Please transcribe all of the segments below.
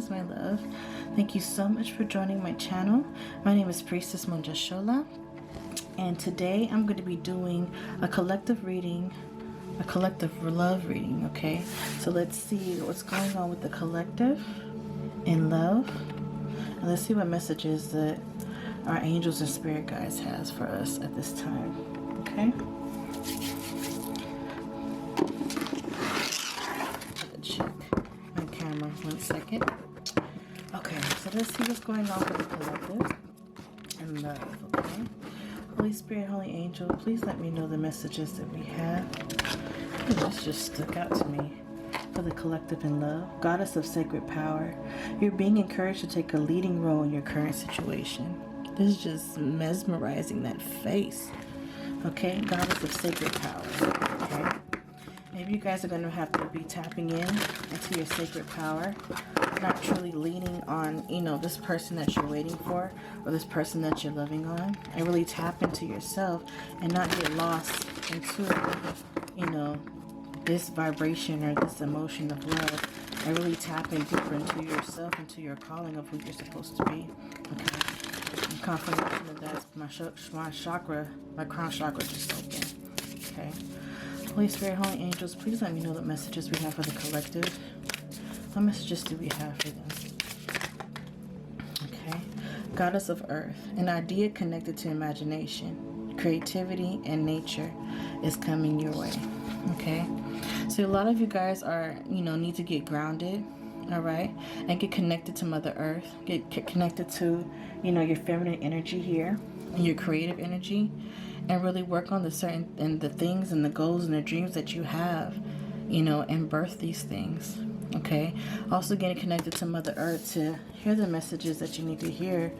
Greetings, my love. Thank you so much for joining my channel. My name is Priestess Monjashola, and today I'm going to be doing a collective reading, a collective love reading, okay? So let's see what's going on with the collective in love, and let's see what messages that our angels and spirit guides has for us at this time, okay? One second. Okay, so let's see what's going on with the collective and love, okay? Holy Spirit, Holy Angel, please let me know the messages that we have. Ooh, this just stuck out to me. For the collective in love, Goddess of Sacred Power, you're being encouraged to take a leading role in your current situation. This is just mesmerizing, that face. Okay, Goddess of Sacred Power, okay? Maybe you guys are going to have to be tapping into your sacred power, not truly leaning on, this person that you're waiting for or this person that you're loving on, and really tap into yourself and not get lost into, this vibration or this emotion of love, and really tap in deeper into yourself, into your calling of who you're supposed to be. Okay. And confirmation of that, my crown chakra just opened. Okay. Holy Spirit, Holy Angels, please let me know the messages we have for the collective. What messages do we have for them? Okay. Goddess of Earth, an idea connected to imagination, creativity, and nature is coming your way. Okay. So a lot of you guys are, need to get grounded, all right, and get connected to Mother Earth. Get connected to, your feminine energy here and your creative energy. And really work on the things and the goals and the dreams that you have, and birth these things, okay? Also getting connected to Mother Earth to hear the messages that you need to hear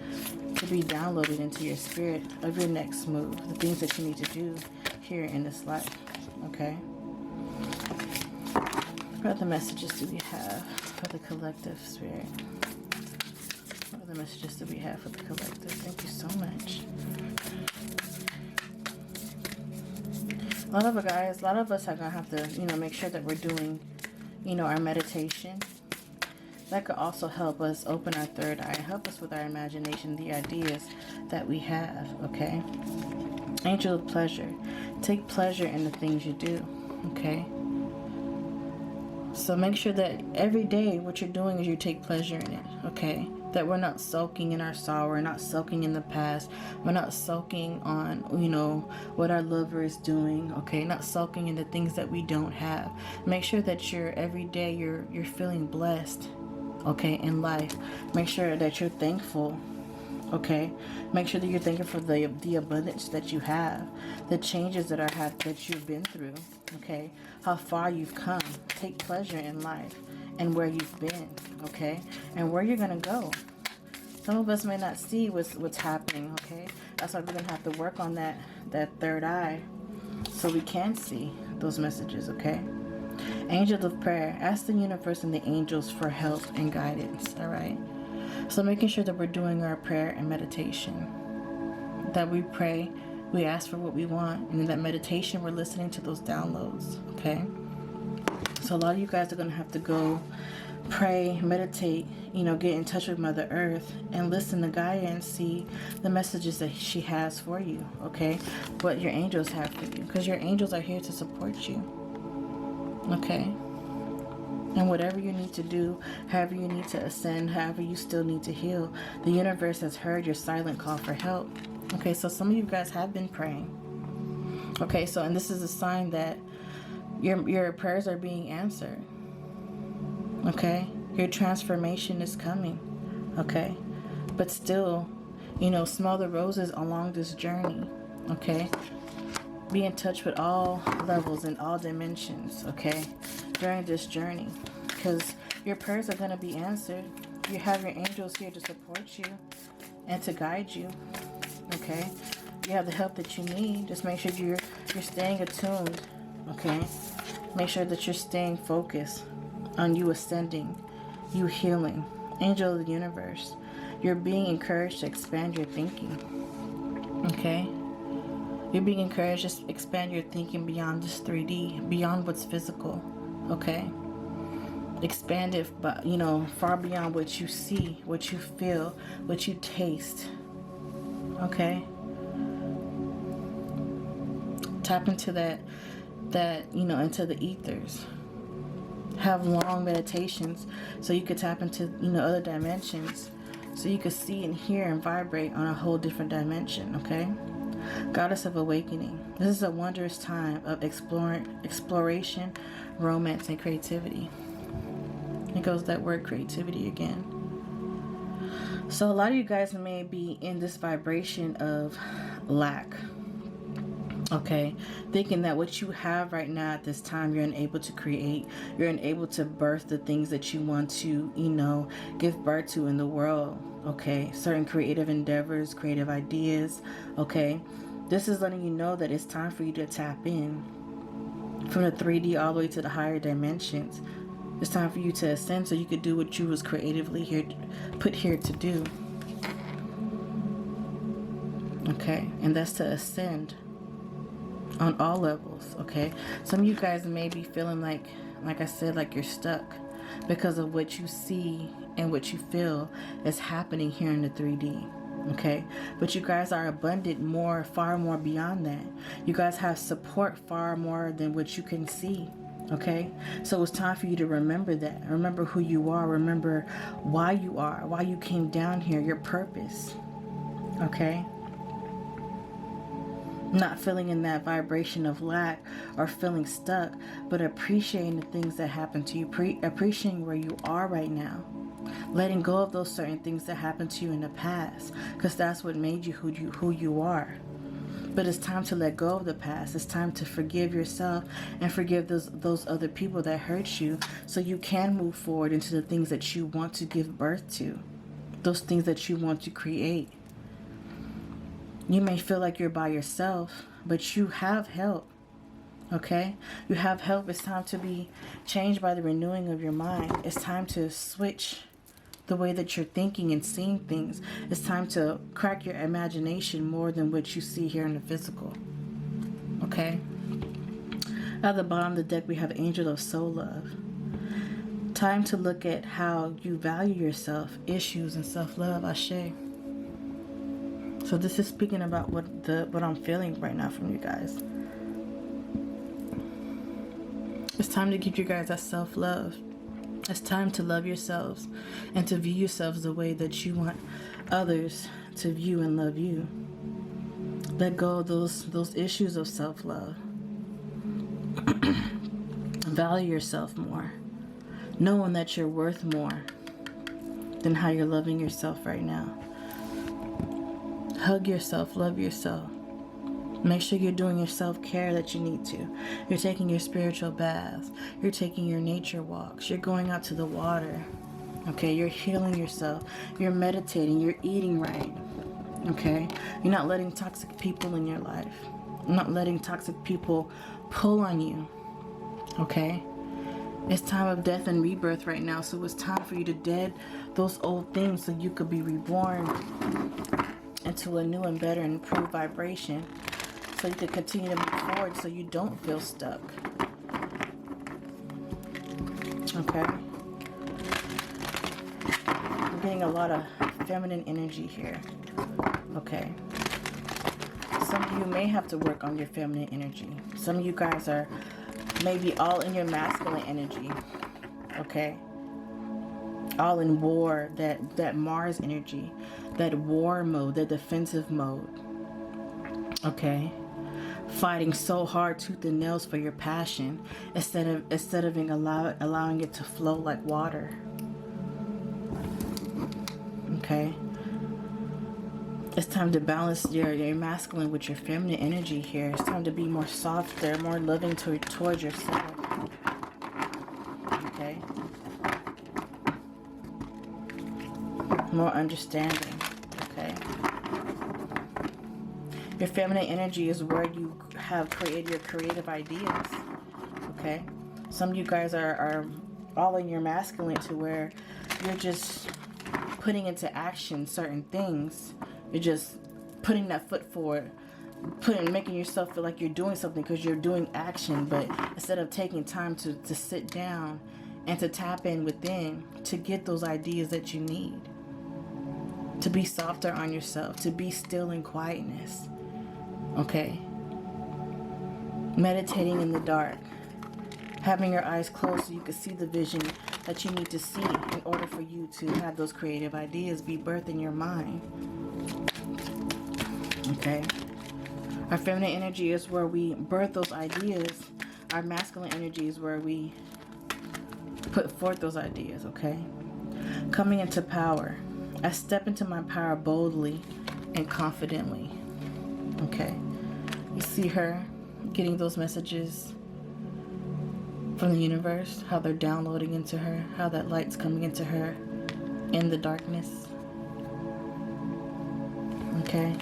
to be downloaded into your spirit of your next move, the things that you need to do here in this life, okay? What other messages do we have for the collective, Spirit? What other messages do we have for the collective? Thank you so much. A lot of us are going to have to, make sure that we're doing, our meditation. That could also help us open our third eye, help us with our imagination, the ideas that we have, okay? Angel of Pleasure. Take pleasure in the things you do, okay? So make sure that every day what you're doing is you take pleasure in it, okay? That we're not sulking in our sorrow, we're not sulking in the past, we're not sulking on, what our lover is doing, okay? Not sulking in the things that we don't have. Make sure that every day you're feeling blessed, okay, in life. Make sure that you're thankful, okay? Make sure that you're thankful for the abundance that you have, the changes that you've been through, okay? How far you've come. Take pleasure in life and where you've been, okay? And where you're gonna go. Some of us may not see what's happening, okay? That's why we're gonna have to work on that third eye so we can see those messages, okay? Angel of Prayer. Ask the universe and the angels for help and guidance, all right? So making sure that we're doing our prayer and meditation. That we pray, we ask for what we want, and in that meditation we're listening to those downloads, okay? So a lot of you guys are going to have to go pray, meditate, get in touch with Mother Earth and listen to Gaia and see the messages that she has for you, okay? What your angels have for you, because your angels are here to support you, okay? And whatever you need to do, however you need to ascend, however you still need to heal, the universe has heard your silent call for help. Okay, so some of you guys have been praying. Okay, so, and this is a sign that your prayers are being answered. Okay, your transformation is coming. Okay, but still, smell the roses along this journey. Okay, be in touch with all levels and all dimensions. Okay, during this journey, because your prayers are going to be answered. You have your angels here to support you and to guide you. Okay, you have the help that you need. Just make sure you're staying attuned. Okay, make sure that you're staying focused on you ascending, you healing. Angel of the universe, you're being encouraged to expand your thinking. Okay, you're being encouraged to expand your thinking beyond this 3D, beyond what's physical. Okay, expanded, but far beyond what you see, what you feel, what you taste. Okay, tap into that into the ethers. Have long meditations so you could tap into other dimensions, so you could see and hear and vibrate on a whole different dimension. Okay, Goddess of Awakening, this is a wondrous time of exploration, romance, and creativity. It goes that word creativity again. So a lot of you guys may be in this vibration of lack. Okay, thinking that what you have right now at this time, you're unable to create, you're unable to birth the things that you want to, give birth to in the world. Okay, certain creative endeavors, creative ideas. Okay, this is letting you know that it's time for you to tap in from the 3D all the way to the higher dimensions. It's time for you to ascend so you could do what you was creatively put here to do. Okay, and that's to ascend on all levels. Okay, some of you guys may be feeling like I said, like you're stuck because of what you see and what you feel is happening here in the 3D. Okay, but you guys are abundant, far more beyond that. You guys have support far more than what you can see. Okay, so it's time for you to remember that. Remember who you are. Remember why you are, why you came down here, your purpose. Okay, not feeling in that vibration of lack or feeling stuck, but appreciating the things that happen to you, appreciating where you are right now, letting go of those certain things that happened to you in the past, because that's what made you who you are. But it's time to let go of the past. It's time to forgive yourself and forgive those other people that hurt you, so you can move forward into the things that you want to give birth to, those things that you want to create. You may feel like you're by yourself, but you have help. Okay? You have help. It's time to be changed by the renewing of your mind. It's time to switch the way that you're thinking and seeing things. It's time to crack your imagination more than what you see here in the physical. Okay? At the bottom of the deck, we have Angel of Soul Love. Time to look at how you value yourself, issues, and self-love. Ashe. So this is speaking about what I'm feeling right now from you guys. It's time to give you guys that self-love. It's time to love yourselves and to view yourselves the way that you want others to view and love you. Let go of those issues of self-love. Value yourself more, knowing that you're worth more than how you're loving yourself right now. Hug yourself, love yourself. Make sure you're doing your self-care that you need to. You're taking your spiritual baths. You're taking your nature walks. You're going out to the water. Okay, you're healing yourself. You're meditating. You're eating right. Okay, you're not letting toxic people in your life. You're not letting toxic people pull on you. Okay, it's time of death and rebirth right now. So it's time for you to dead those old things so you could be reborn into a new and better and improved vibration, so you can continue to move forward, so you don't feel stuck. Okay, I'm getting a lot of feminine energy here. Okay, some of you may have to work on your feminine energy. Some of you guys are maybe all in your masculine energy. Okay, all in war, that Mars energy, that war mode, that defensive mode. Okay, fighting so hard tooth and nails for your passion instead of allowing it to flow like water. Okay, it's time to balance your masculine with your feminine energy here. It's time to be more softer, more loving towards yourself. Okay, more understanding. Okay, your feminine energy is where you have created your creative ideas. Okay, some of you guys are all in your masculine to where you're just putting into action certain things. You're just putting that foot forward, making yourself feel like you're doing something because you're doing action, but instead of taking time to sit down and to tap in within to get those ideas that you need. To be softer on yourself, to be still in quietness. Okay? Meditating in the dark. Having your eyes closed so you can see the vision that you need to see in order for you to have those creative ideas be birthed in your mind. Okay? Our feminine energy is where we birth those ideas. Our masculine energy is where we put forth those ideas, okay? Coming into power. I step into my power boldly and confidently. Okay? You see her getting those messages from the universe, how they're downloading into her, how that light's coming into her in the darkness. Okay?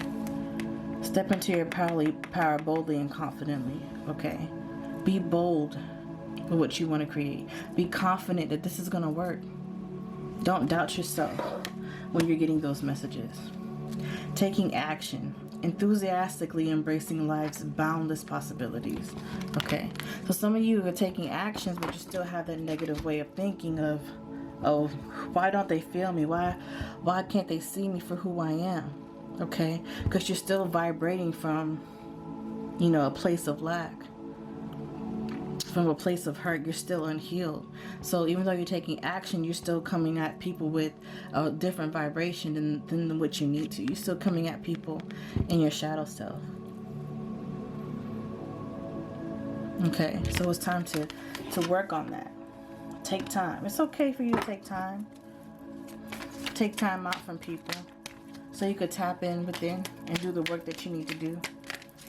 Step into your power boldly and confidently. Okay? Be bold with what you want to create. Be confident that this is going to work. Don't doubt yourself when you're getting those messages. Taking action. Enthusiastically embracing life's boundless possibilities. Okay? So some of you are taking actions, but you still have that negative way of thinking of, oh, why don't they feel me? Why can't they see me for who I am? Okay? Because you're still vibrating from, a place of lack. From a place of hurt. You're still unhealed. So even though you're taking action, you're still coming at people with a different vibration than what you need to. You're still coming at people in your shadow self. Okay, so it's time to work on that. Take time. It's okay for you to take time. Take time out from people so you could tap in within and do the work that you need to do.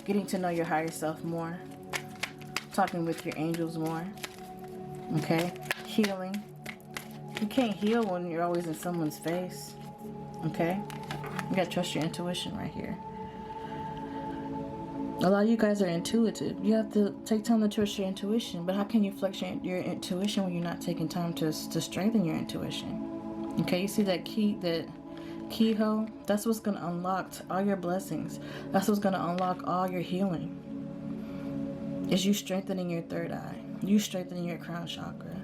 Getting to know your higher self more. Talking with your angels more. Okay? Healing. You can't heal when you're always in someone's face. Okay? You gotta trust your intuition right here. A lot of you guys are intuitive. You have to take time to trust your intuition. But how can you flex your intuition when you're not taking time to strengthen your intuition? Okay? You see that keyhole? That's what's gonna unlock all your blessings. That's what's gonna unlock all your healing. Is you strengthening your third eye. You strengthening your crown chakra.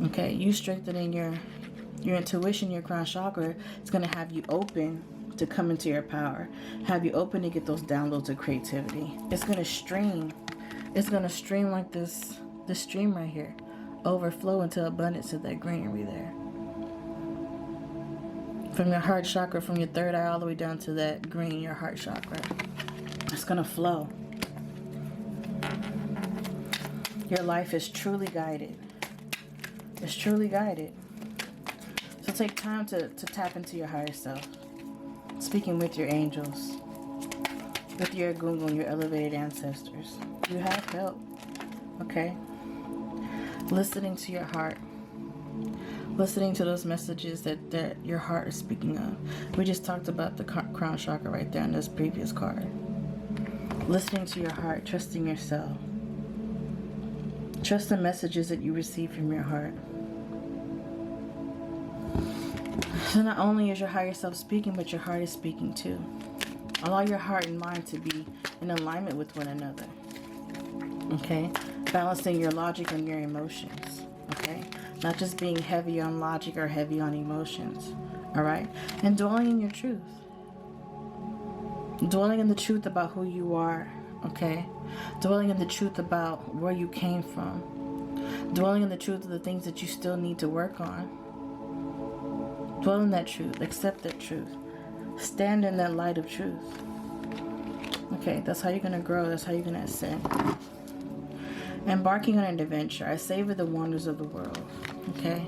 Okay, you strengthening your intuition, your crown chakra. It's going to have you open to come into your power. Have you open to get those downloads of creativity. It's going to stream. It's going to stream like this stream right here. Overflow into abundance of that greenery there. From your heart chakra, from your third eye all the way down to that green, your heart chakra. It's going to flow. Your life is truly guided. It's truly guided. So take time to tap into your higher self. Speaking with your angels. With your Gungun, your elevated ancestors. You have help. Okay? Listening to your heart. Listening to those messages that your heart is speaking of. We just talked about the crown chakra right there in this previous card. Listening to your heart. Trusting yourself. Trust the messages that you receive from your heart. So not only is your higher self speaking, but your heart is speaking too. Allow your heart and mind to be in alignment with one another. Okay? Balancing your logic and your emotions. Okay? Not just being heavy on logic or heavy on emotions. Alright? And dwelling in your truth. Dwelling in the truth about who you are. Okay? Dwelling in the truth about where you came from. Dwelling in the truth of the things that you still need to work on. Dwell in that truth. Accept that truth. Stand in that light of truth. Okay, that's how you're going to grow. That's how you're going to ascend. Embarking on an adventure. I savor the wonders of the world. Okay?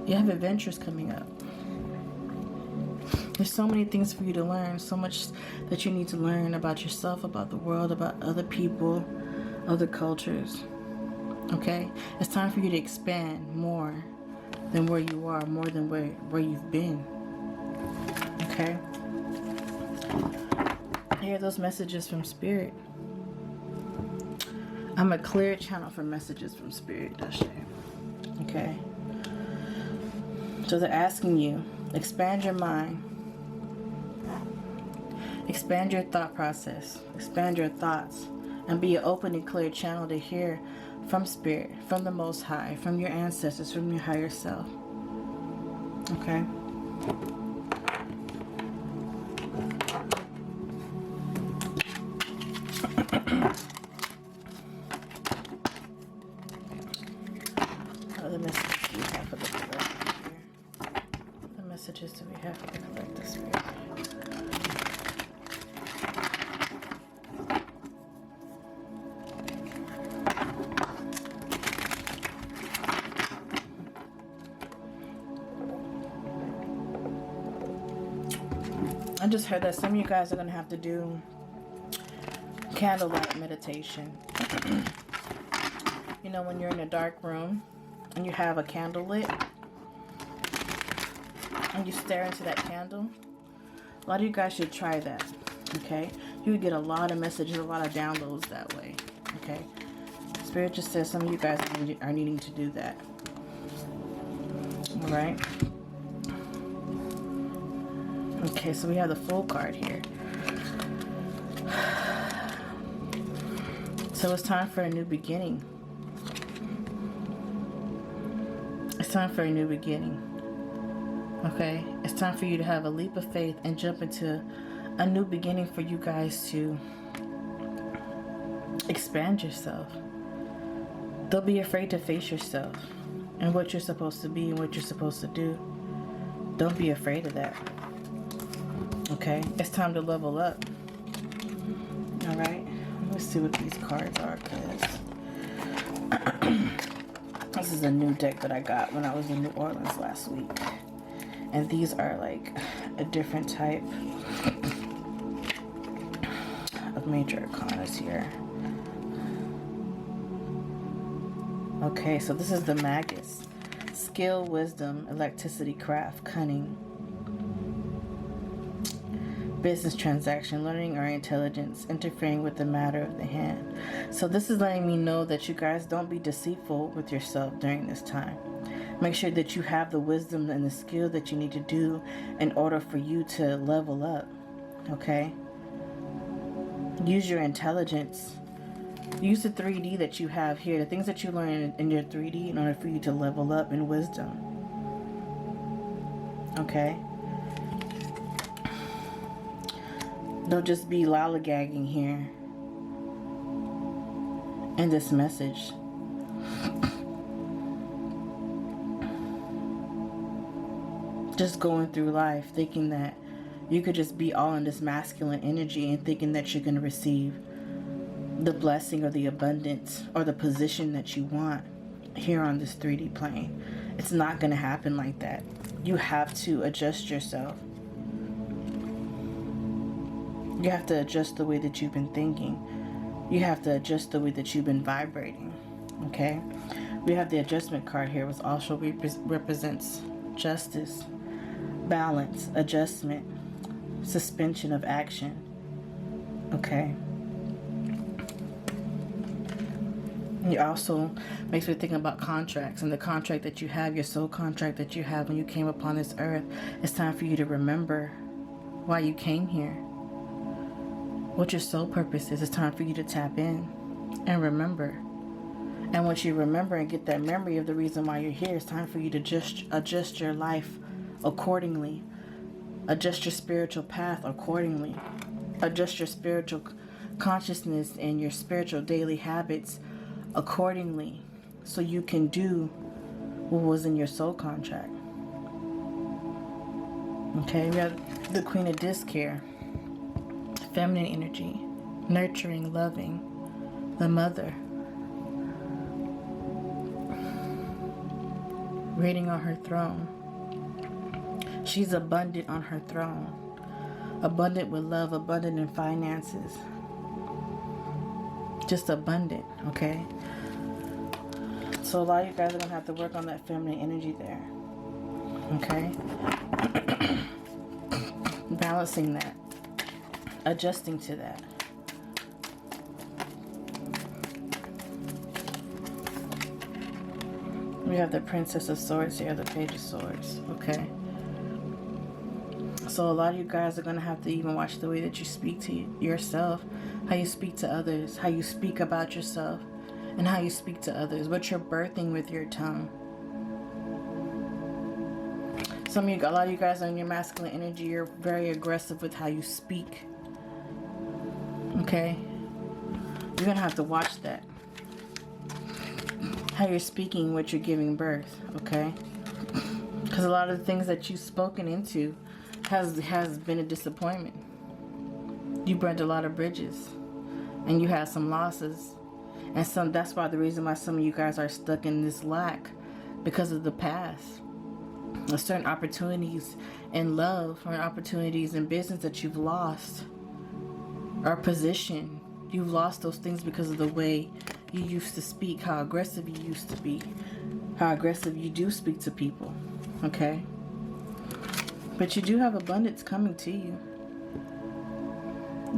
You have adventures coming up. There's so many things for you to learn. So much that you need to learn about yourself, about the world, about other people, other cultures. Okay? It's time for you to expand more than where you are, more than where you've been. Okay? I hear those messages from Spirit. I'm a clear channel for messages from Spirit, Dasha. Okay? So they're asking you, expand your mind. Expand your thought process. Expand your thoughts. And be an open and clear channel to hear from Spirit, from the Most High, from your ancestors, from your higher self. Okay? The messages we have for the collective here. The messages that we have for the collective spirit. I just heard that some of you guys are going to have to do candlelight meditation. You know, when you're in a dark room and you have a candle lit and you stare into that candle, a lot of you guys should try that. Okay? You would get a lot of messages, a lot of downloads that way. Okay? Spirit just says some of you guys are needing to do that. Alright? Okay, so we have the Fool card here. So it's time for a new beginning. It's time for a new beginning. Okay? It's time for you to have a leap of faith and jump into a new beginning for you guys to expand yourself. Don't be afraid to face yourself and what you're supposed to be and what you're supposed to do. Don't be afraid of that. Okay? It's time to level up. Alright? Let's see what these cards are, because this is a new deck that I got when I was in New Orleans last week. And these are like a different type of major arcanas here. Okay, so this is the Magus. Skill, wisdom, electricity, craft, cunning, business transaction, learning or intelligence, interfering with the matter of the hand. So this is letting me know that you guys don't be deceitful with yourself during this time. Make sure that you have the wisdom and the skill that you need to do in order for you to level up. Okay? Use your intelligence. Use the 3D that you have here, the things that you learn in your 3D in order for you to level up in wisdom. Okay? Don't just be lollygagging here in this message. Just going through life thinking that you could just be all in this masculine energy and thinking that you're going to receive the blessing or the abundance or the position that you want here on this 3D plane. It's not going to happen like that. You have to adjust yourself. You have to adjust the way that you've been thinking. You have to adjust the way that you've been vibrating. Okay? We have the adjustment card here, which also represents justice, balance, adjustment, suspension of action. Okay? It also makes me think about contracts, and the contract that you have, your soul contract that you have when you came upon this earth. It's time for you to remember why you came here. What your soul purpose is. It's time for you to tap in and remember. And once you remember and get that memory of the reason why you're here, it's time for you to just adjust your life accordingly. Adjust your spiritual path accordingly. Adjust your spiritual consciousness and your spiritual daily habits accordingly, so you can do what was in your soul contract. Okay, we have the Queen of Disc here. Feminine energy, nurturing, loving, the mother, reigning on her throne. She's abundant on her throne, abundant with love, abundant in finances, just abundant. Okay, so a lot of you guys are gonna have to work on that feminine energy there. Okay, balancing that, adjusting to that. We have the Princess of Swords here, the Page of Swords. Okay. So a lot of you guys are going to have to even watch the way that you speak to yourself, how you speak to others, how you speak about yourself, and how you speak to others, what you're birthing with your tongue. A lot of you guys are in your masculine energy. You're very aggressive with how you speak. Okay? You're going to have to watch that. How you're speaking, what you're giving birth. Okay? Because a lot of the things that you've spoken into has been a disappointment. You burnt a lot of bridges. And you had some losses. And that's why the reason why some of you guys are stuck in this lack. Because of the past. Certain opportunities in love or opportunities in business that you've lost, or position. You've lost those things because of the way you used to speak, how aggressive you used to be, how aggressive you do speak to people. Okay? But you do have abundance coming to you.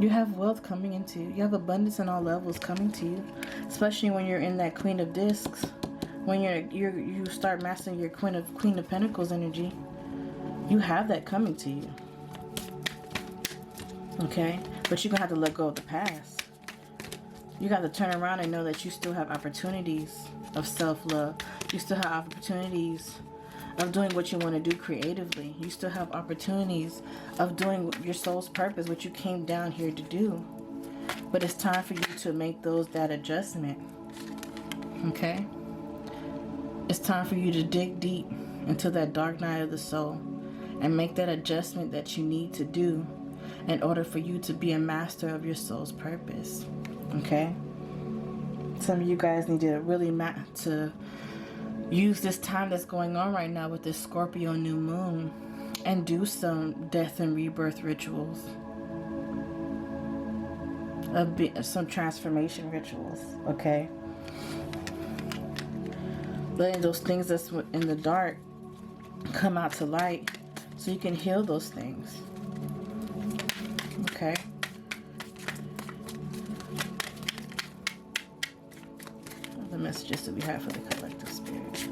You have wealth coming into you. You have abundance in all levels coming to you, especially when you're in that Queen of Discs. When you start mastering your Queen of Pentacles energy, you have that coming to you. Okay? But you're going to have to let go of the past. You got to turn around and know that you still have opportunities of self-love. You still have opportunities of doing what you want to do creatively. You still have opportunities of doing your soul's purpose, what you came down here to do. But it's time for you to make that adjustment. Okay? It's time for you to dig deep into that dark night of the soul and make that adjustment that you need to do in order for you to be a master of your soul's purpose. Okay? Some of you guys need to really to use this time that's going on right now with this Scorpio new moon and do some death and rebirth rituals. Some transformation rituals. Okay? Letting those things that's in the dark come out to light so you can heal those things. Okay? The messages that we have for the collective spirit.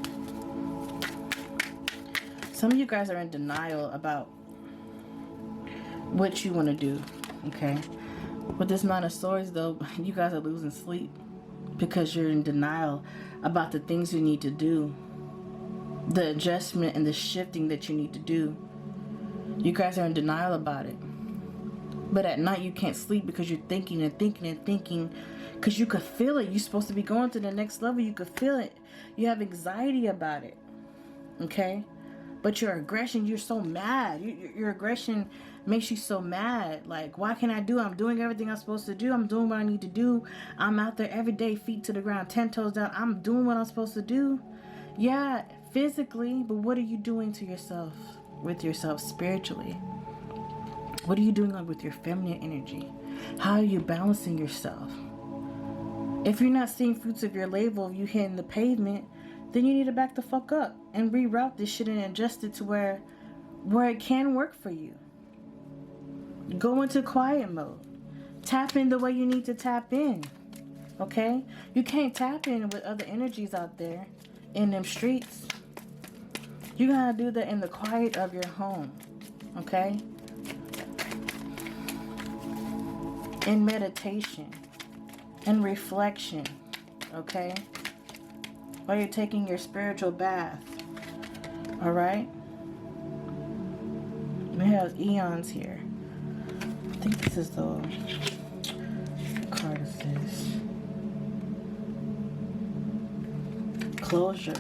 Some of you guys are in denial about what you want to do. Okay? With this Nine of Swords, though, you guys are losing sleep because you're in denial about the things you need to do, the adjustment and the shifting that you need to do. You guys are in denial about it. But at night you can't sleep because you're thinking and thinking and thinking, because you could feel it. You're supposed to be going to the next level. You could feel it. You have anxiety about it. Okay? But your aggression, you're so mad. Your aggression makes you so mad. Like, why can't I do it? I'm doing everything I'm supposed to do. I'm doing what I need to do. I'm out there every day, feet to the ground, 10 toes down. I'm doing what I'm supposed to do. Yeah, physically, but what are you doing to yourself, with yourself spiritually? What are you doing with your feminine energy? How are you balancing yourself? If you're not seeing fruits of your labor, if you hitting the pavement, then you need to back the fuck up and reroute this shit and adjust it to where it can work for you. Go into quiet mode. Tap in the way you need to tap in. Okay? You can't tap in with other energies out there in them streets. You gotta do that in the quiet of your home. Okay? In meditation. In reflection. Okay? While you're taking your spiritual bath. Alright? We have eons here. I think this is the card is this. Closure.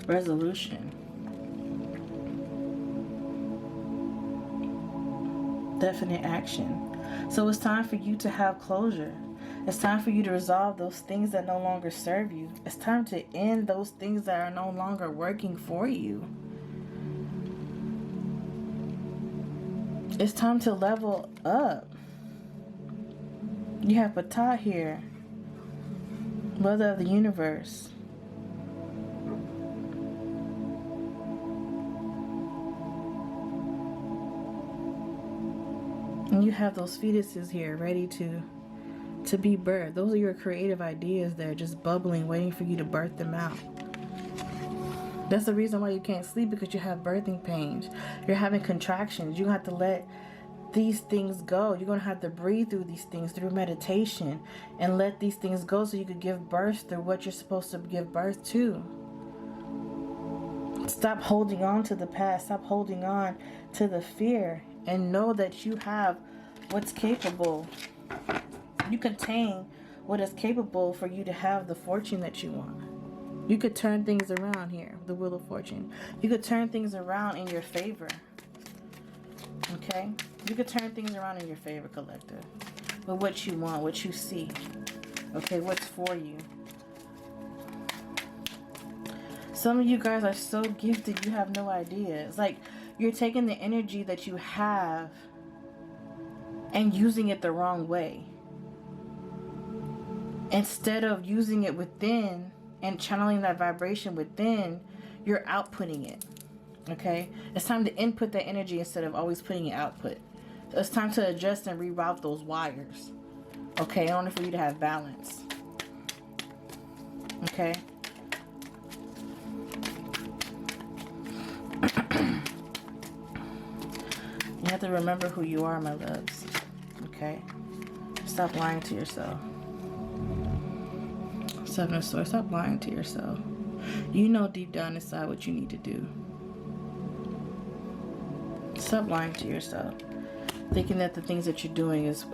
Resolution. Definite action. So it's time for you to have closure. It's time for you to resolve those things that no longer serve you. It's time to end those things that are no longer working for you. It's time to level up. You have Ptah here, Mother of the Universe. And you have those fetuses here ready to be birthed. Those are your creative ideas. They're just bubbling, waiting for you to birth them out. That's the reason why you can't sleep, because you have birthing pains. You're having contractions. You have to let these things go. You're going to have to breathe through these things through meditation and let these things go so you could give birth through what you're supposed to give birth to. Stop holding on to the past. Stop holding on to the fear and know that you have what's capable. You contain what is capable for you to have the fortune that you want. You could turn things around here, the Wheel of Fortune. You could turn things around in your favor. Okay? You could turn things around in your favor, collective. With what you want, what you see. Okay, what's for you. Some of you guys are so gifted, you have no idea. It's like you're taking the energy that you have and using it the wrong way. Instead of using it within and channeling that vibration within, you're outputting it. Okay? It's time to input that energy instead of always putting it output. So it's time to adjust and reroute those wires. Okay? In order for you to have balance. Okay? You have to remember who you are, my loves. Okay? Stop lying to yourself. Seven of Swords, stop lying to yourself. You know deep down inside what you need to do. Stop lying to yourself. Thinking that the things that you're doing is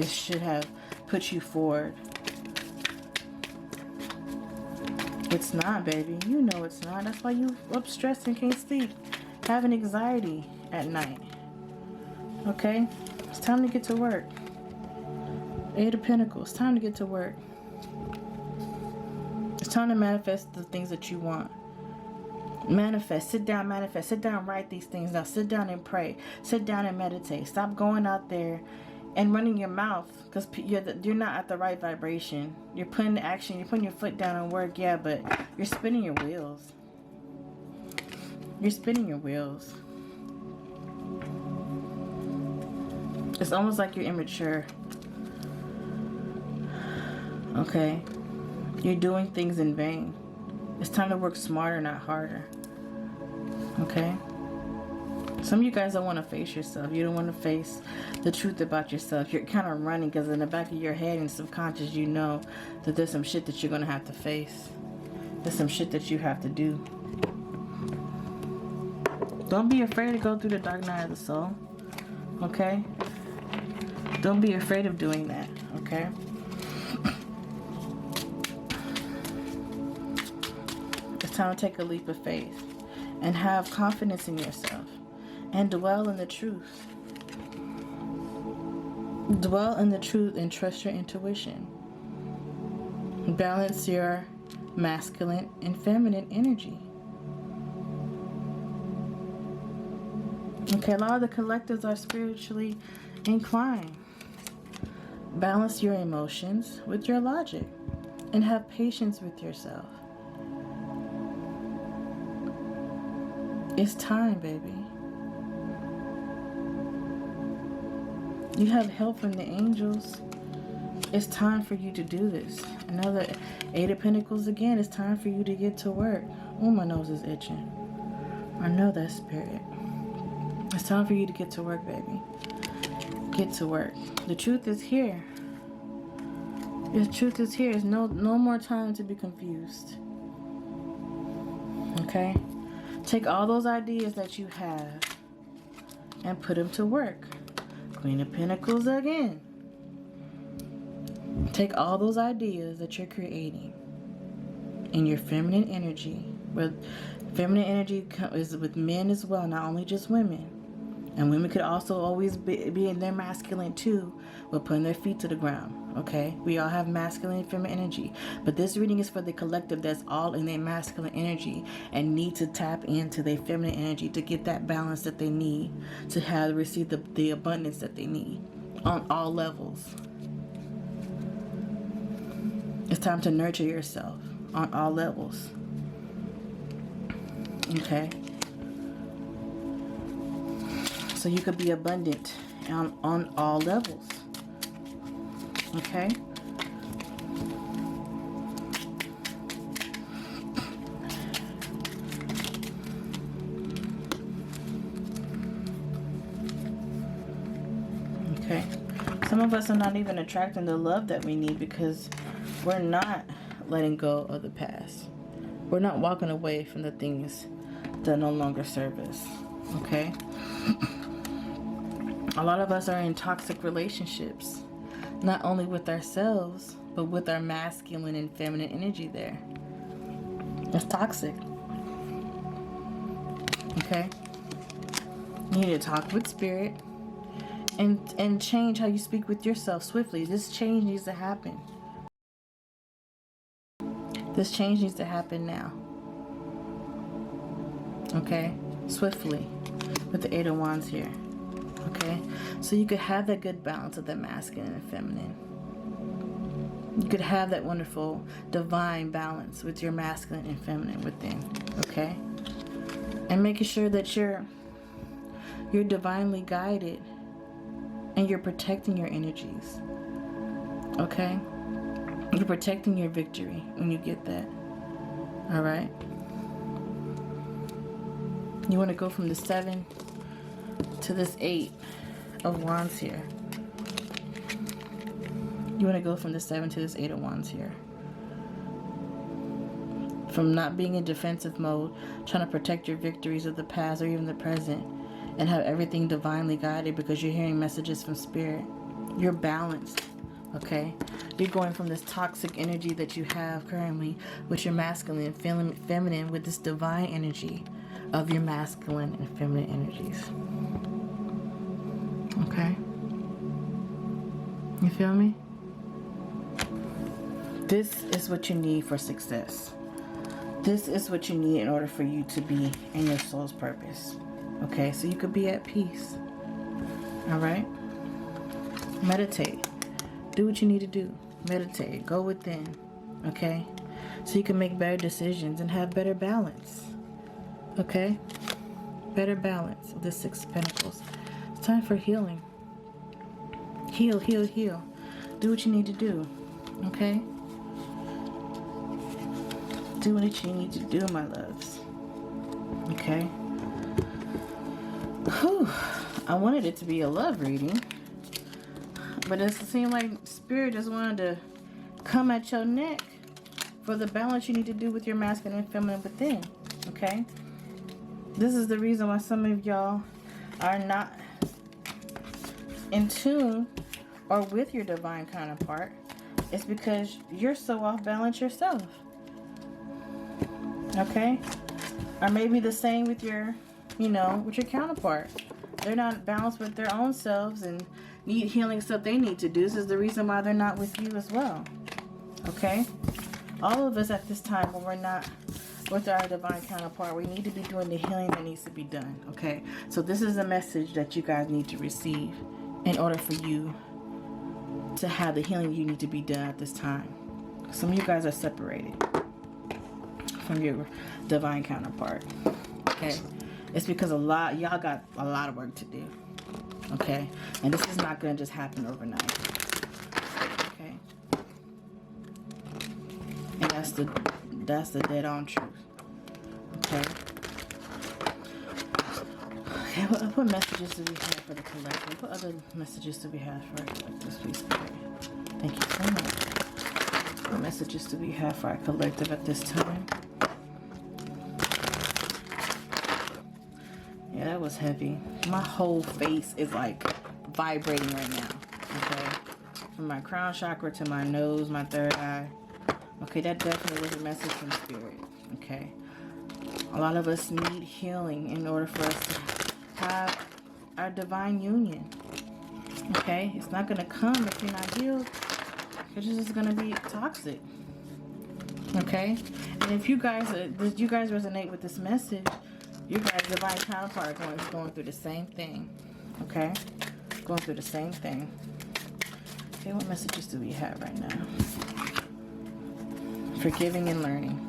should have put you forward. It's not, baby. You know it's not. That's why you up stressed and can't sleep. Having anxiety at night. Okay? It's time to get to work. Eight of Pentacles. It's time to get to work. It's time to manifest the things that you want. Manifest. Sit down, manifest. Sit down, write these things down. Sit down and pray. Sit down and meditate. Stop going out there and running your mouth because you're not at the right vibration. You're putting the action. You're putting your foot down and work, yeah, but you're spinning your wheels. You're spinning your wheels. It's almost like you're immature. Okay? You're doing things in vain. It's time to work smarter, not harder. Okay? Some of you guys don't want to face yourself. You don't want to face the truth about yourself. You're kind of running because in the back of your head and subconscious you know that there's some shit that you're going to have to face. There's some shit that you have to do. Don't be afraid to go through the dark night of the soul. Okay? Don't be afraid of doing that. Okay? It's time to take a leap of faith and have confidence in yourself and dwell in the truth. Dwell in the truth and trust your intuition. Balance your masculine and feminine energy. Okay, a lot of the collectives are spiritually inclined. Balance your emotions with your logic and have patience with yourself. It's time, baby. You have help from the angels. It's time for you to do this. Another Eight of Pentacles again. It's time for you to get to work. Oh, my nose is itching. I know that, spirit. It's time for you to get to work, baby. Get to work. The truth is here. The truth is here. There's no more time to be confused. Okay? Take all those ideas that you have and put them to work. Queen of Pentacles again. Take all those ideas that you're creating in your feminine energy. Where feminine energy is with men as well, not only just women. And women could also always be in their masculine too, with putting their feet to the ground. Okay? We all have masculine and feminine energy. But this reading is for the collective that's all in their masculine energy and need to tap into their feminine energy to get that balance that they need to have receive the abundance that they need on all levels. It's time to nurture yourself on all levels. Okay? So you could be abundant on all levels. Okay? Okay? Some of us are not even attracting the love that we need because we're not letting go of the past. We're not walking away from the things that no longer serve us. Okay? A lot of us are in toxic relationships, not only with ourselves, but with our masculine and feminine energy there. That's toxic. Okay? You need to talk with spirit and change how you speak with yourself swiftly. This change needs to happen. This change needs to happen now. Okay? Swiftly. With the Eight of Wands here. Okay? So you could have that good balance of the masculine and feminine. You could have that wonderful divine balance with your masculine and feminine within. Okay? And making sure that you're divinely guided and you're protecting your energies. Okay? You're protecting your victory when you get that. Alright? You want to go from the 7 to this 8 of Wands here. You want to go from the 7 to this 8 of Wands here. From not being in defensive mode, trying to protect your victories of the past or even the present, and have everything divinely guided because you're hearing messages from spirit. You're balanced, okay? You're going from this toxic energy that you have currently with your masculine and feminine with this divine energy of your masculine and feminine energies. Okay? You feel me? This is what you need for success. This is what you need in order for you to be in your soul's purpose. Okay, so you could be at peace. Alright? Meditate. Do what you need to do. Meditate. Go within. Okay? So you can make better decisions and have better balance. Okay? Better balance with the 6 of Pentacles. It's time for healing. Heal, heal, heal. Do what you need to do. Okay? Do what you need to do, my loves. Okay? Whew. I wanted it to be a love reading, but it seemed like Spirit just wanted to come at your neck for the balance you need to do with your masculine and feminine within. Okay? This is the reason why some of y'all are not in tune or with your divine counterpart. It's because you're so off balance yourself. Okay? Or maybe the same with your, with your counterpart. They're not balanced with their own selves and need healing stuff they need to do. This is the reason why they're not with you as well. Okay? All of us at this time, when we're not with our divine counterpart, we need to be doing the healing that needs to be done. Okay? So this is a message that you guys need to receive in order for you to have the healing you need to be done at this time. Some of you guys are separated from your divine counterpart. Okay? It's because y'all got a lot of work to do. Okay? And this is not going to just happen overnight. Okay? And that's the dead on truth. Okay? Okay, what messages do we have for the collective? What other messages do we have for our collective, please? Thank you so much. What messages do we have for our collective at this time? Yeah, that was heavy. My whole face is like vibrating right now. Okay? From my crown chakra to my nose, my third eye. Okay, that definitely was a message from Spirit. Okay? A lot of us need healing in order for us to have our divine union. Okay? It's not going to come if you're not healed. It's just going to be toxic. Okay? And if you guys resonate with this message, you guys' divine counterpart is going through the same thing. Okay? Going through the same thing. Okay, what messages do we have right now? Forgiving and learning.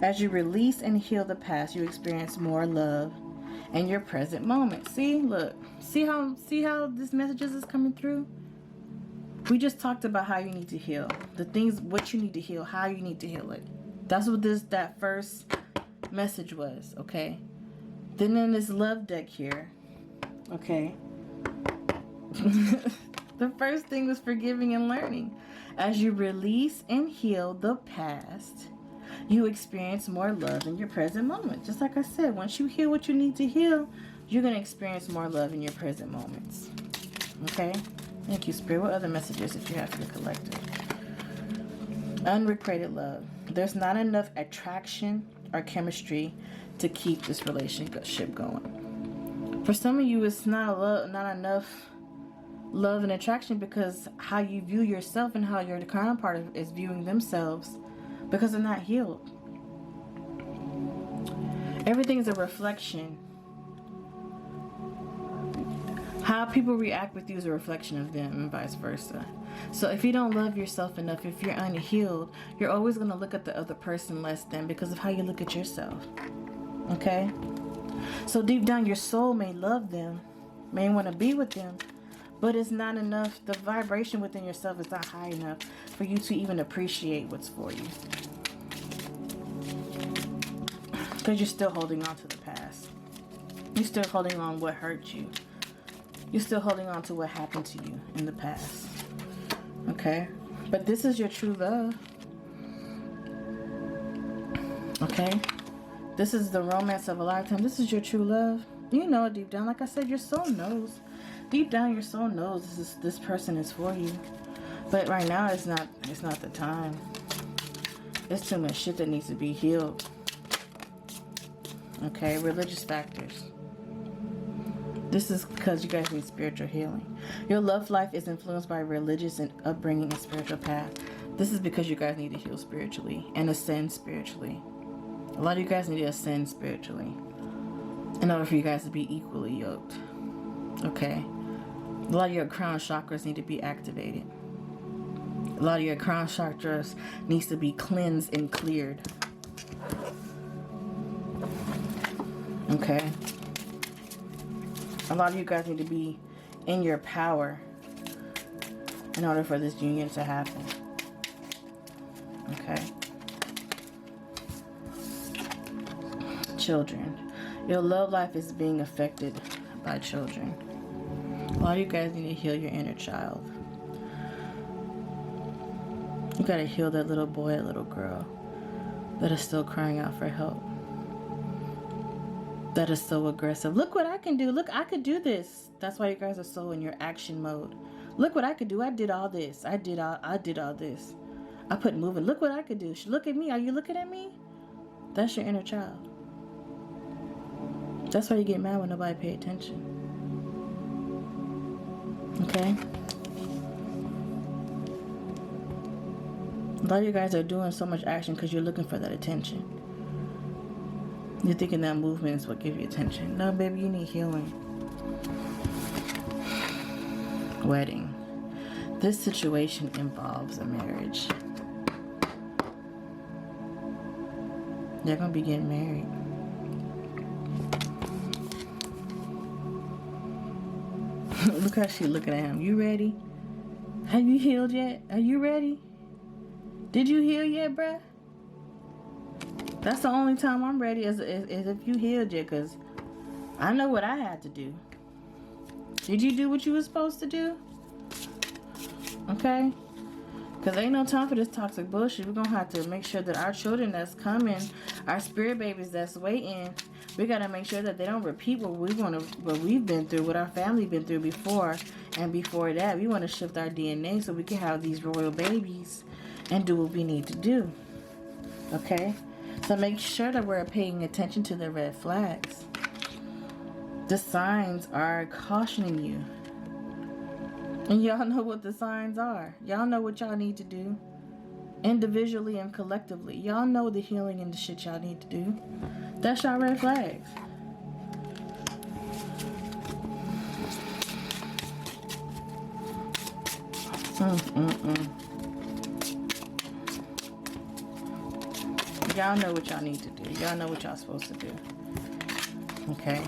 As you release and heal the past, you experience more love in your present moment. See, look. See how this messages is coming through? We just talked about how you need to heal. The things, what you need to heal, how you need to heal it. That's what that first message was, okay? Then in this love deck here, okay, the first thing was forgiving and learning. As you release and heal the past, you experience more love in your present moment. Just like I said, once you heal what you need to heal, you're going to experience more love in your present moments. Okay? Thank you, Spirit. What other messages did you have for the collective? Unrequited love. There's not enough attraction or chemistry to keep this relationship going. For some of you, it's not enough love and attraction because how you view yourself and how your counterpart is viewing themselves, because they're not healed. Everything is a reflection. How people react with you is a reflection of them and vice versa. So if you don't love yourself enough, if you're unhealed, you're always going to look at the other person less than because of how you look at yourself. Okay? So deep down, your soul may love them, may want to be with them, but it's not enough. The vibration within yourself is not high enough for you to even appreciate what's for you. Because you're still holding on to the past. You're still holding on what hurt you. You're still holding on to what happened to you in the past. Okay? But this is your true love. Okay? This is the romance of a lifetime. This is your true love. You know it deep down. Like I said, your soul knows. Deep down, your soul knows this person is for you. But right now, it's not the time. There's too much shit that needs to be healed. Okay? Religious factors. This is because you guys need spiritual healing. Your love life is influenced by religious and upbringing and spiritual path. This is because you guys need to heal spiritually and ascend spiritually. A lot of you guys need to ascend spiritually in order for you guys to be equally yoked. Okay? A lot of your crown chakras need to be activated. A lot of your crown chakras needs to be cleansed and cleared. Okay? A lot of you guys need to be in your power in order for this union to happen. Okay? Children. Your love life is being affected by children. A lot of you guys need to heal your inner child. You gotta heal that little boy, that little girl that is still crying out for help. That is so aggressive. Look what I can do. Look, I could do this. That's why you guys are so in your action mode. Look what I could do. I did all this. I did all this. I put moving. Look what I could do. Look at me. Are you looking at me? That's your inner child. That's why you get mad when nobody pay attention. Okay? A lot of you guys are doing so much action because you're looking for that attention. You're thinking that movement is what gives you attention. No, baby, you need healing. Wedding. This situation involves a marriage. They're going to be getting married. Look how she's looking at him. You ready? Have you healed yet? Are you ready? Did you heal yet, bruh? That's the only time I'm ready is if you healed yet, because I know what I had to do. Did you do what you were supposed to do? Okay? Because ain't no time for this toxic bullshit. We're going to have to make sure that our children that's coming, our spirit babies that's waiting, we got to make sure that they don't repeat what we've been through, what our family been through before. And before that, we want to shift our DNA so we can have these royal babies and do what we need to do. Okay? So make sure that we're paying attention to the red flags. The signs are cautioning you. And y'all know what the signs are. Y'all know what y'all need to do. Individually and collectively. Y'all know the healing and the shit y'all need to do. That's y'all red flags. Y'all know what y'all need to do. Y'all know what y'all supposed to do. Okay?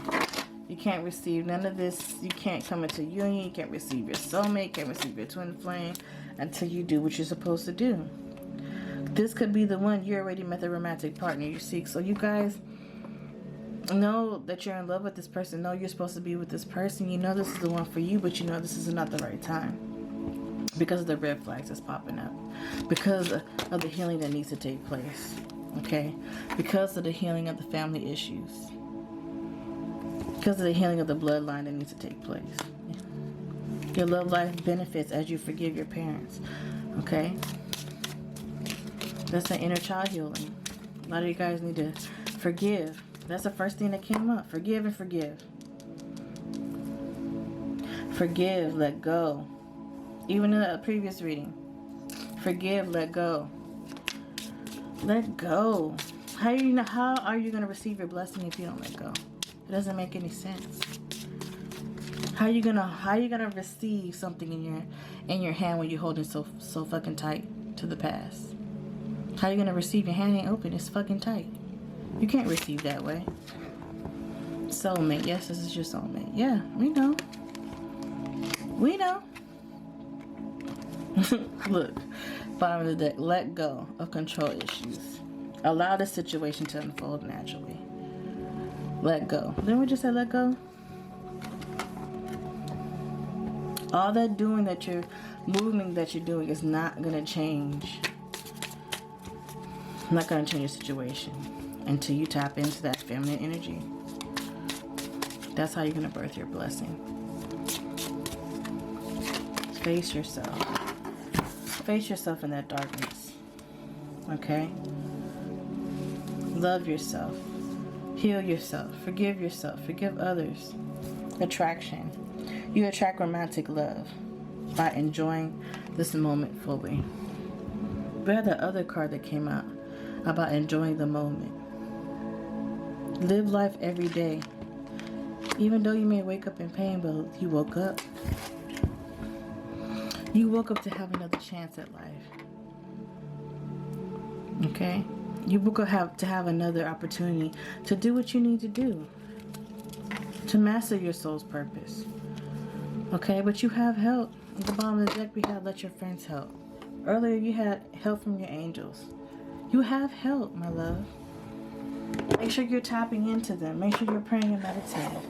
You can't receive none of this. You can't come into union. You can't receive your soulmate. You can't receive your twin flame until you do what you're supposed to do. This could be the one you already met the romantic partner you seek. So you guys, Know that you're in love with this person. Know you're supposed to be with this person. You know this is the one for you, but you know this is not the right time because of the red flags that's popping up, because of the healing that needs to take place, okay? Because of the healing of the family issues, because of the healing of the bloodline that needs to take place. Your love life benefits as you forgive your parents, okay? That's the inner child healing. A lot of you guys need to forgive. That's the first thing that came up. Forgive and forgive. Forgive, let go. Even in the previous reading. Forgive, let go. Let go. How are you going to receive your blessing if you don't let go? It doesn't make any sense. How you gonna receive something in your hand when you're holding so fucking tight to the past? How you gonna receive? Your hand ain't open, it's fucking tight. You can't receive that way. Soulmate, yes, this is your soulmate. Yeah, we know. We know. Look, bottom of the deck, let go of control issues. Allow the situation to unfold naturally. Let go. Didn't we just say let go? All that doing that you're moving that you're doing is not gonna change. Not gonna change your situation until you tap into that feminine energy. That's how you're gonna birth your blessing. Face yourself. Face yourself in that darkness. Okay? Love yourself. Heal yourself. Forgive yourself. Forgive others. Attraction. You attract romantic love by enjoying this moment fully. We had the other card that came out about enjoying the moment. Live life every day. Even though you may wake up in pain, but you woke up. You woke up to have another chance at life. Okay? You woke up to have another opportunity to do what you need to do. To master your soul's purpose. Okay, but you have help. At the bottom of the deck, we had let your friends help. Earlier, you had help from your angels. You have help, my love. Make sure you're tapping into them. Make sure you're praying and meditating.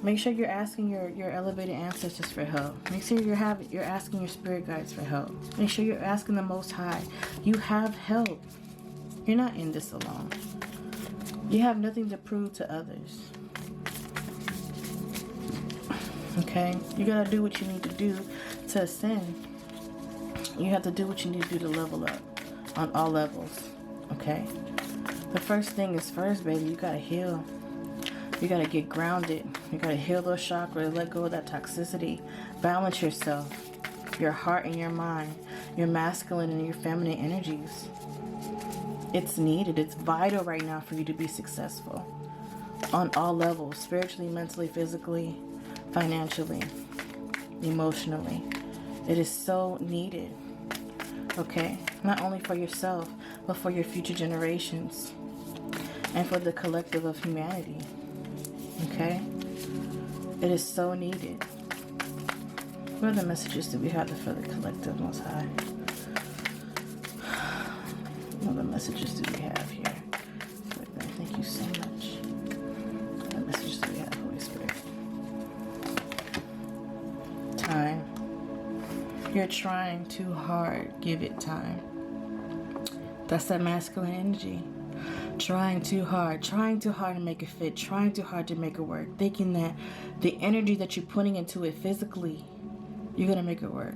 Make sure you're asking your elevated ancestors for help. Make sure you're asking your spirit guides for help. Make sure you're asking the Most High. You have help. You're not in this alone. You have nothing to prove to others. Okay? You gotta do what you need to do to ascend. You have to do what you need to do to level up on all levels. Okay? The first thing is first, baby. You gotta heal. You gotta get grounded. You gotta heal those chakras. Let go of that toxicity. Balance yourself. Your heart and your mind. Your masculine and your feminine energies. It's needed. It's vital right now for you to be successful. On all levels. Spiritually, mentally, physically, financially, emotionally. It is so needed. Okay? Not only for yourself, but for your future generations. And for the collective of humanity. Okay? It is so needed. What other messages do we have for the collective, Most High? What other messages do we have here? Thank you so much. What other messages do we have, Holy Spirit? Time. You're trying too hard. Give it time. That's that masculine energy. Trying too hard to make it fit, trying too hard to make it work, thinking that the energy that you're putting into it physically, you're gonna make it work.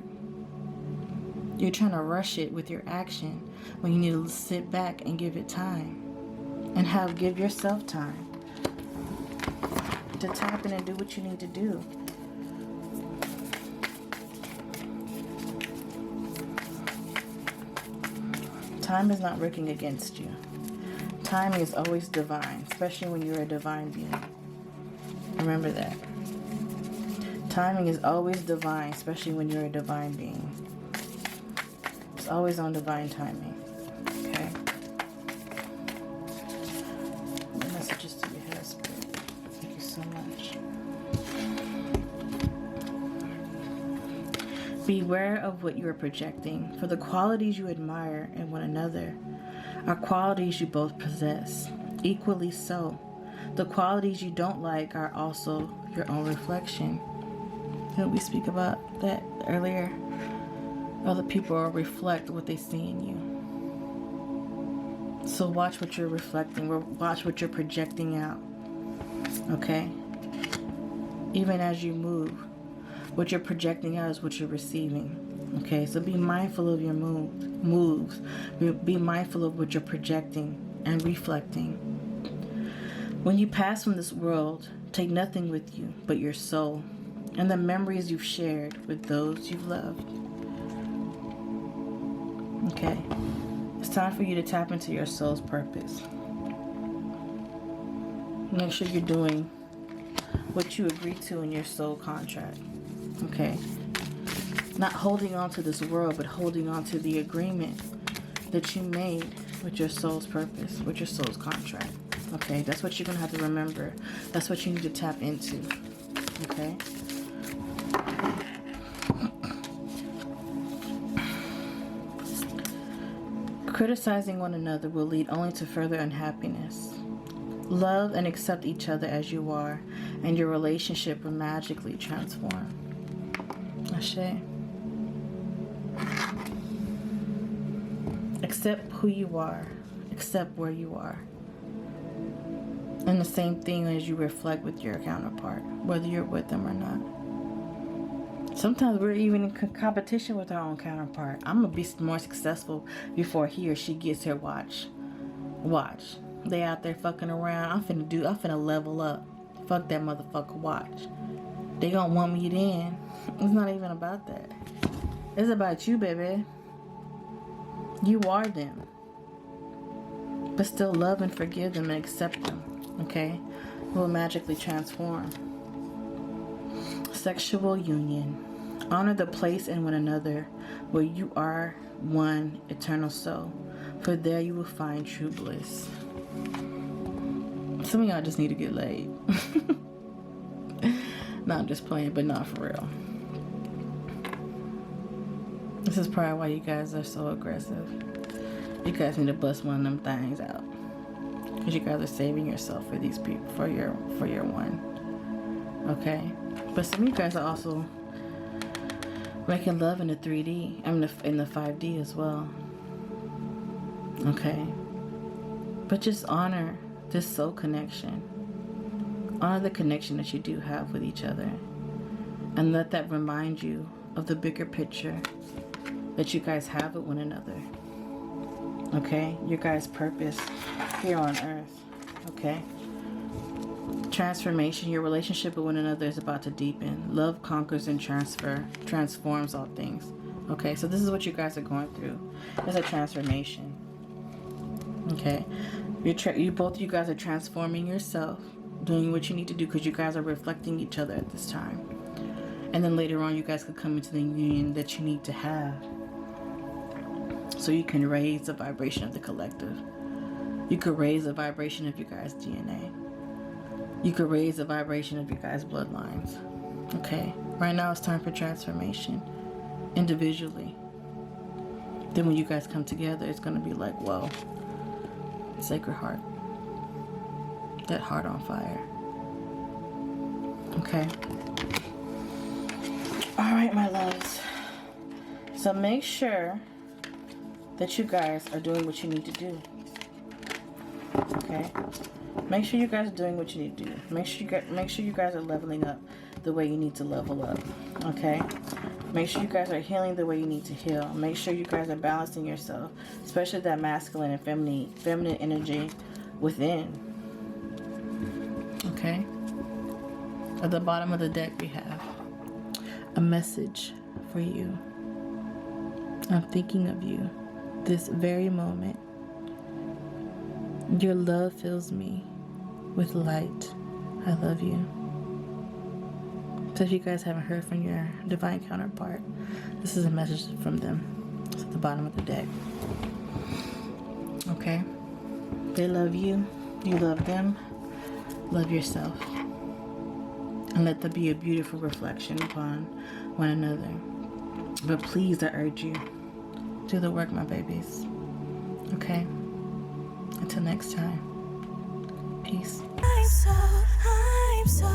You're trying to rush it with your action when you need to sit back and give it time and give yourself time to tap in and do what you need to do. Time is not working against you. Timing is always divine, especially when you're a divine being. Remember that. Timing is always divine, especially when you're a divine being. It's always on divine timing. Okay? What messages do we have, Spirit? Thank you so much. Beware of what you are projecting, for the qualities you admire in one another are qualities you both possess. Equally so, The qualities you don't like are also your own reflection. Didn't we speak about that earlier? Other people will reflect what they see in you. So watch what you're reflecting. Watch what you're projecting out. Okay? Even as you move, what you're projecting out is what you're receiving. Okay? So be mindful of your moves. Be mindful of what you're projecting and reflecting. When you pass from this world, take nothing with you but your soul and the memories you've shared with those you've loved. Okay? It's time for you to tap into your soul's purpose. Make sure you're doing what you agreed to in your soul contract. Okay? Not holding on to this world, but holding on to the agreement that you made with your soul's purpose, with your soul's contract. Okay? That's what you're going to have to remember. That's what you need to tap into. Okay? Criticizing one another will lead only to further unhappiness. Love and accept each other as you are, and your relationship will magically transform. Ashe. Accept who you are. Accept where you are. And the same thing as you reflect with your counterpart, whether you're with them or not. Sometimes we're even in competition with our own counterpart. I'm going to be more successful before he or she gets here. Watch. They out there fucking around. I'm finna level up. Fuck that motherfucker. Watch. They gonna want me then. It's not even about that. It's about you, baby. You are them. But still love and forgive them and accept them. Okay? It will magically transform. Sexual union. Honor the place in one another where you are one eternal soul, for there you will find true bliss. Some of y'all just need to get laid. No, I'm just playing, but not for real. This is probably why you guys are so aggressive. You guys need to bust one of them things out, because you guys are saving yourself for these people, for your one. Okay? But some of you guys are also making love in the 3D, I mean in the 5D as well. Okay? But just honor this soul connection. Honor the connection that you do have with each other. And let that remind you of the bigger picture that you guys have with one another. Okay? Your guys' purpose here on earth. Okay? Transformation. Your relationship with one another is about to deepen. Love conquers and transforms all things. Okay, so this is what you guys are going through. It's a transformation. Okay, both of you guys are transforming yourself, doing what you need to do, because you guys are reflecting each other at this time. And then later on, you guys could come into the union that you need to have, so you can raise the vibration of the collective. You could raise the vibration of your guys' DNA. You could raise the vibration of your guys' bloodlines. Okay? Right now it's time for transformation. Individually. Then when you guys come together, it's going to be like, whoa. Sacred Heart. That heart on fire. Okay? Alright, my loves. So make sure that you guys are doing what you need to do. Okay? Make sure you guys are doing what you need to do. Make sure you guys are leveling up the way you need to level up. Okay? Make sure you guys are healing the way you need to heal. Make sure you guys are balancing yourself, especially that masculine and feminine energy within. Okay? At the bottom of the deck we have a message for you. I'm thinking of you this very moment. Your love fills me with light. I love you. So if you guys haven't heard from your divine counterpart, this is a message from them. It's at the bottom of the deck. Okay? They love you. You love them. Love yourself. And let there be a beautiful reflection upon one another. But please, I urge you, do the work, my babies. Okay? Until next time. Peace. Peace. I'm so